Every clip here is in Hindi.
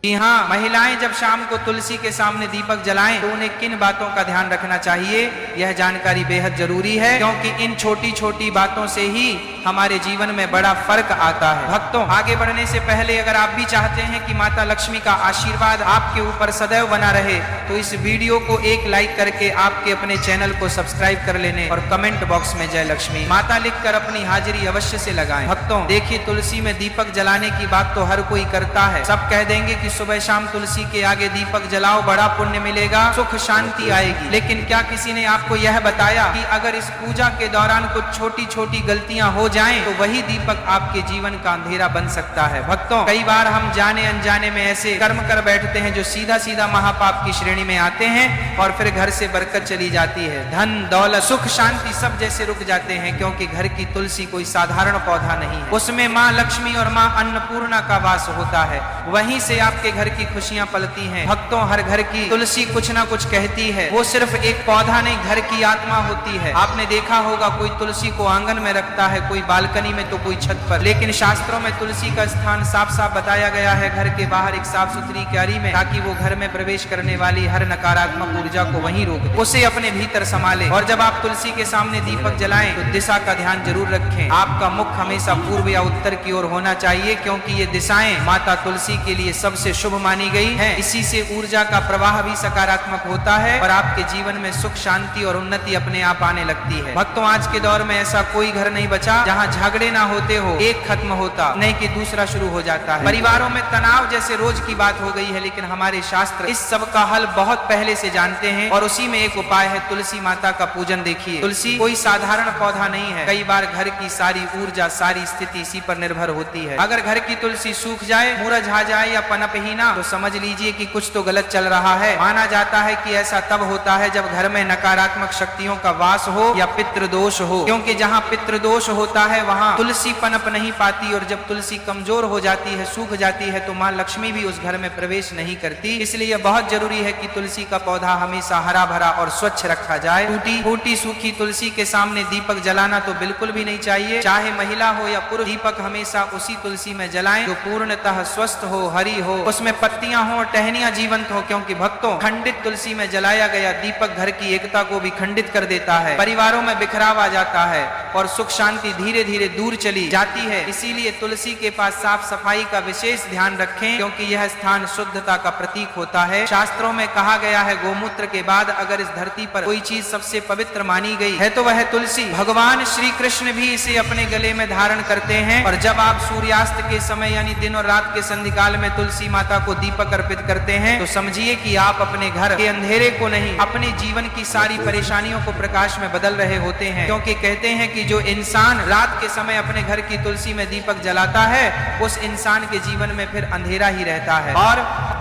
कि हाँ, महिलाएं जब शाम को तुलसी के सामने दीपक जलाएं तो उन्हें किन बातों का ध्यान रखना चाहिए, यह जानकारी बेहद जरूरी है, क्योंकि इन छोटी छोटी बातों से ही हमारे जीवन में बड़ा फर्क आता है। भक्तों, आगे बढ़ने से पहले अगर आप भी चाहते हैं कि माता लक्ष्मी का आशीर्वाद आपके ऊपर सदैव बना रहे तो इस वीडियो को एक लाइक करके आपके अपने चैनल को सब्सक्राइब कर लेने और कमेंट बॉक्स में जय लक्ष्मी माता लिखकर अपनी हाजिरी अवश्य से लगाएं। भक्तों, देखिए, तुलसी में दीपक जलाने की बात तो हर कोई करता है। सब कह देंगे कि सुबह शाम तुलसी के आगे दीपक जलाओ, बड़ा पुण्य मिलेगा, सुख शांति आएगी। लेकिन क्या किसी ने आपको यह बताया कि अगर इस पूजा के दौरान कुछ छोटी छोटी गलतियां हो जाएं तो वही दीपक आपके जीवन का अंधेरा बन सकता है। भक्तों, कई बार हम जाने अनजाने में ऐसे कर्म कर बैठते हैं जो सीधा सीधा महापाप की श्रेणी में आते हैं और फिर घर से बरकत चली जाती है, धन दौलत सुख शांति सब जैसे रुक जाते हैं, क्योंकि घर की तुलसी कोई साधारण पौधा नहीं है। उसमें माँ लक्ष्मी और माँ अन्नपूर्णा का वास होता है, वहीं से आपके घर की खुशियां पलती हैं। भक्तों, हर घर की तुलसी कुछ ना कुछ कहती है। वो सिर्फ एक पौधा नहीं, घर की आत्मा होती है। आपने देखा होगा, कोई तुलसी को आंगन में रखता है, कोई बालकनी में तो कोई छत पर, लेकिन शास्त्रों में तुलसी का स्थान साफ साफ बताया गया है, घर के बाहर एक साफ सुथरी क्यारी में, ताकि वो घर में प्रवेश करने वाली हर नकारात्मक ऊर्जा को वहीं रोक दे, उसे अपने भीतर संभाले। और जब आप तुलसी के सामने दीपक जलाएं तो दिशा का ध्यान जरूर रखें। आपका मुख हमेशा पूर्व या उत्तर की ओर होना चाहिए, क्योंकि ये दिशाएं माता तुलसी के लिए सबसे शुभ मानी गई है। इसी से ऊर्जा का प्रवाह भी सकारात्मक होता है और आपके जीवन में सुख शांति और उन्नति अपने आप आने लगती है। भक्तों, आज के दौर में ऐसा कोई घर नहीं बचा जहाँ झगड़े ना होते हो, एक खत्म होता नहीं कि दूसरा शुरू हो जाता है। परिवारों में तनाव जैसे रोज की बात हो गई है, लेकिन हमारे शास्त्र इस सब का हल बहुत पहले से जानते हैं और उसी में एक उपाय है तुलसी माता का पूजन। देखिए, तुलसी कोई साधारण पौधा नहीं है। कई बार घर की सारी ऊर्जा, सारी स्थिति इसी पर निर्भर होती है। अगर घर की तुलसी सूख जाए, मुरझा जाए या पनप ही ना, तो समझ लीजिए कि कुछ तो गलत चल रहा है। माना जाता है कि ऐसा तब होता है जब घर में नकारात्मक शक्तियों का वास हो या पितृदोष हो, क्योंकि जहाँ पितृदोष होता है वहाँ तुलसी पनप नहीं पाती, और जब तुलसी कमजोर हो जाती है, सूख जाती है, तो माँ लक्ष्मी भी उस घर में प्रवेश नहीं करती। इसलिए बहुत जरूरी है कि तुलसी का पौधा हमेशा हरा भरा और स्वच्छ रखा जाए। टूटी फूटी सूखी तुलसी के सामने दीपक जलाना तो बिल्कुल भी नहीं चाहिए। चाहे महिला हो या पुरुष, दीपक हमेशा उसी तुलसी में जलाएं जो पूर्णतः स्वस्थ हो, हरी हो, उसमें पत्तियां हो, टहनियां जीवंत हो, क्योंकि भक्तों, खंडित तुलसी में जलाया गया दीपक घर की एकता को भी खंडित कर देता है, परिवारों में बिखराव आ जाता है और सुख शांति धीरे धीरे दूर चली जाती है। इसीलिए तुलसी के पास साफ सफाई का विशेष ध्यान रखें, क्योंकि यह स्थान शुद्धता का प्रतीक होता है। शास्त्रों में कहा गया है, गोमूत्र के बाद अगर इस धरती पर कोई चीज सबसे पवित्र मानी गई है तो वह तुलसी। भगवान श्री कृष्ण भी इसे अपने गले में धारण करते हैं, और जब आप सूर्यास्त के समय यानी दिन और रात के संधिकाल में तुलसी माता को दीपक अर्पित करते हैं तो समझिए कि आप अपने घर के अंधेरे को नहीं, अपने जीवन की सारी परेशानियों को प्रकाश में बदल रहे होते हैं। क्योंकि कहते हैं कि जो इंसान रात के समय अपने घर की तुलसी में दीपक जलाता है, उस इंसान के जीवन में फिर अंधेरा ही रहता है और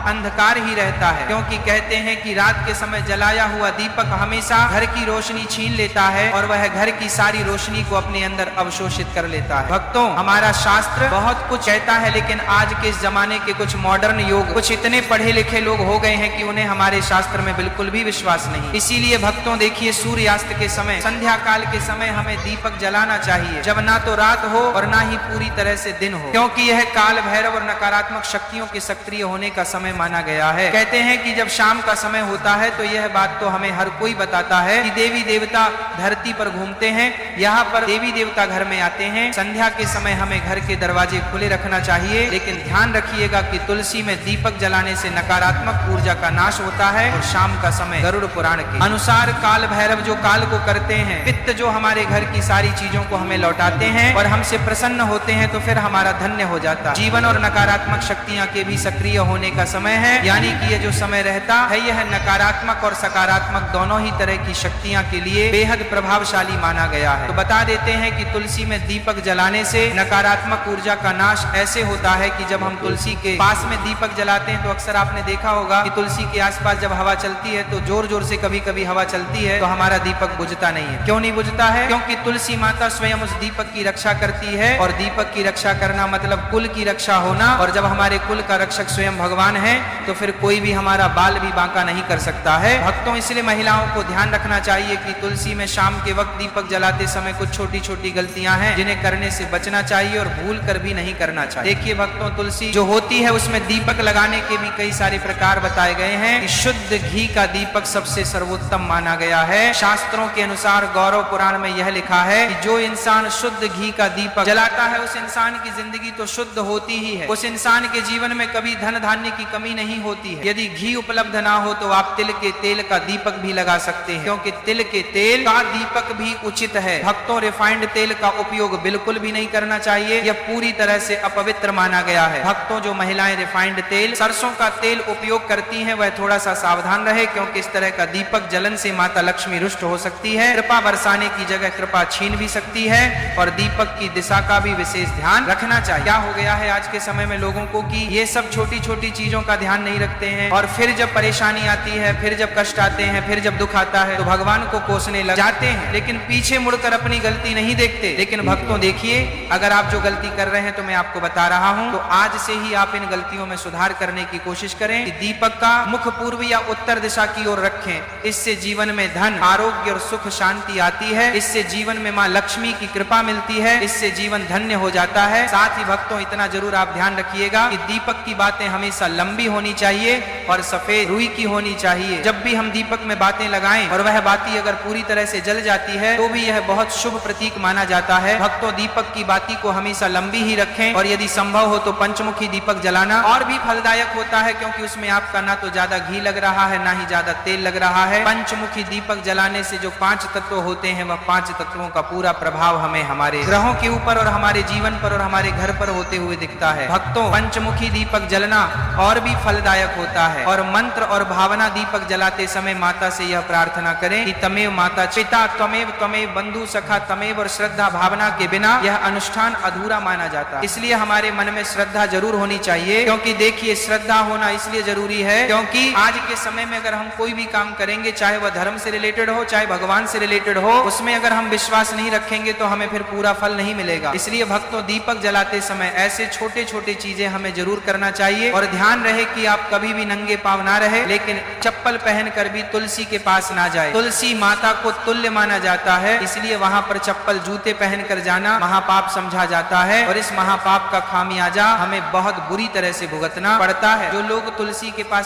अंधकार ही रहता है, क्योंकि कहते हैं कि रात के समय जलाया हुआ दीपक हमेशा घर की रोशनी छीन लेता है और वह घर की सारी रोशनी को अपने अंदर अवशोषित कर लेता है। भक्तों, हमारा शास्त्र बहुत कुछ कहता है, लेकिन आज के इस जमाने के कुछ मॉडर्न युग, कुछ इतने पढ़े लिखे लोग हो गए हैं कि उन्हें हमारे शास्त्र में बिल्कुल भी विश्वास नहीं। इसीलिए भक्तों, देखिए, सूर्यास्त के समय, संध्या काल के समय हमें दीपक जलाना चाहिए, जब ना तो रात हो और ना ही पूरी तरह से दिन हो, क्योंकि यह काल भैरव और नकारात्मक शक्तियों के सक्रिय होने का समय माना गया है। कहते हैं कि जब शाम का समय होता है तो यह बात तो हमें हर कोई बताता है कि देवी देवता धरती पर घूमते हैं, यहाँ पर देवी देवता घर में आते हैं। संध्या के समय हमें घर के दरवाजे खुले रखना चाहिए, लेकिन ध्यान रखिएगा कि तुलसी में दीपक जलाने से नकारात्मक ऊर्जा का नाश होता है। और शाम का समय गरुड़ पुराण के अनुसार काल भैरव जो काल को करते हैं, पित्त जो हमारे घर की सारी चीजों को हमें लौटाते हैं और हमसे प्रसन्न होते हैं, तो फिर हमारा धन्य हो जाता है। जीवन और नकारात्मक शक्तियां के भी सक्रिय होने का समय है, यानी कि ये जो समय रहता है यह नकारात्मक और सकारात्मक दोनों ही तरह की शक्तियां के लिए बेहद प्रभावशाली माना गया है। तो बता देते हैं कि तुलसी में दीपक जलाने से नकारात्मक ऊर्जा का नाश ऐसे होता है कि जब हम तुलसी के पास में दीपक जलाते हैं तो अक्सर आपने देखा होगा कि तुलसी के आसपास जब हवा चलती है तो जोर जोर से कभी कभी हवा चलती है तो हमारा दीपक बुझता नहीं है। क्यों नहीं बुझता है? क्योंकि तुलसी माता स्वयं उस दीपक की रक्षा करती है, और दीपक की रक्षा करना मतलब कुल की रक्षा होना, और जब हमारे कुल का रक्षक स्वयं भगवान है है तो फिर कोई भी हमारा बाल भी बांका नहीं कर सकता है। भक्तों, इसलिए महिलाओं को ध्यान रखना चाहिए कि तुलसी में शाम के वक्त दीपक जलाते समय कुछ छोटी छोटी गलतियां हैं जिन्हें करने से बचना चाहिए और भूल कर भी नहीं करना चाहिए। देखिए भक्तों, तुलसी जो होती है उसमें दीपक लगाने के भी कई सारे प्रकार बताए गए हैं कि शुद्ध घी का दीपक सबसे सर्वोत्तम माना गया है। शास्त्रों के अनुसार गौरव पुराण में यह लिखा है कि जो इंसान शुद्ध घी का दीपक जलाता है उस इंसान की जिंदगी तो शुद्ध होती ही है, उस इंसान के जीवन में कभी धन धान्य की कमी नहीं होती है। यदि घी उपलब्ध ना हो तो आप तिल के तेल का दीपक भी लगा सकते हैं, क्योंकि तिल के तेल का दीपक भी उचित है। भक्तों, रिफाइंड तेल का उपयोग बिल्कुल भी नहीं करना चाहिए, यह पूरी तरह से अपवित्र माना गया है। भक्तों, जो महिलाएं रिफाइंड तेल, सरसों का तेल उपयोग करती हैं वह थोड़ा सा सावधान रहे, क्योंकि इस तरह का दीपक जलन से माता लक्ष्मी रुष्ट हो सकती है, कृपा बरसाने की जगह कृपा छीन भी सकती है और दीपक की दिशा का भी विशेष ध्यान रखना चाहिए। क्या हो गया है आज के समय में लोगों को कि ये सब छोटी छोटी चीजों का ध्यान नहीं रखते हैं और फिर जब परेशानी आती है, फिर जब कष्ट आते हैं, फिर जब दुख आता है तो भगवान को कोसने लग जाते हैं, लेकिन पीछे मुड़कर अपनी गलती नहीं देखते। लेकिन भक्तों देखिए, अगर आप जो गलती कर रहे हैं तो मैं आपको बता रहा हूं, तो आज से ही आप इन गलतियों में सुधार करने की कोशिश करें कि दीपक का मुख पूर्व या उत्तर दिशा की ओर रखें। इससे जीवन में धन, आरोग्य और सुख शांति आती है, इससे जीवन में मां लक्ष्मी की कृपा मिलती है, इससे जीवन धन्य हो जाता है। साथ ही भक्तों, इतना जरूर आप ध्यान रखिएगा कि दीपक की बातें हमेशा लंबी होनी चाहिए और सफेद रुई की होनी चाहिए। जब भी हम दीपक में बातें लगाएं और वह बाती अगर पूरी तरह से जल जाती है तो भी यह बहुत शुभ प्रतीक माना जाता है। भक्तों, दीपक की बाती को हमेशा लंबी ही रखें और यदि संभव हो तो पंचमुखी दीपक जलाना और भी फलदायक होता है, क्योंकि उसमें आपका ना तो ज्यादा घी लग रहा है ना ही ज्यादा तेल लग रहा है। पंचमुखी दीपक जलाने से जो 5 तत्व होते हैं वह 5 तत्वों का पूरा प्रभाव हमें हमारे ग्रहों के ऊपर और हमारे जीवन पर और हमारे घर पर होते हुए दिखता है। भक्तों, पंचमुखी दीपक जलना और भी फलदायक होता है और मंत्र और भावना दीपक जलाते समय माता से यह प्रार्थना करें कि तमेव माता पिता त्वमेव त्वमेव बंधु सखा तमेव, और श्रद्धा भावना के बिना यह अनुष्ठान अधूरा माना जाता है। इसलिए हमारे मन में श्रद्धा जरूर होनी चाहिए, क्योंकि देखिए श्रद्धा होना इसलिए जरूरी है क्योंकि आज के समय में अगर हम कोई भी काम करेंगे, चाहे वह धर्म से रिलेटेड हो चाहे भगवान से रिलेटेड हो, उसमें अगर हम विश्वास नहीं रखेंगे तो हमें फिर पूरा फल नहीं मिलेगा। इसलिए भक्तों, दीपक जलाते समय ऐसे छोटे छोटे चीजें हमें जरूर करना चाहिए और ध्यान रहे कि आप कभी भी नंगे पांव ना रहे, लेकिन चप्पल पहनकर भी तुलसी के पास ना जाए। तुलसी माता को तुल्य माना जाता है, इसलिए वहां पर चप्पल जूते पहनकर जाना महापाप समझा जाता है और इस महापाप का खामियाजा हमें बहुत बुरी तरह से भुगतना पड़ता है। जो लोग तुलसी के पास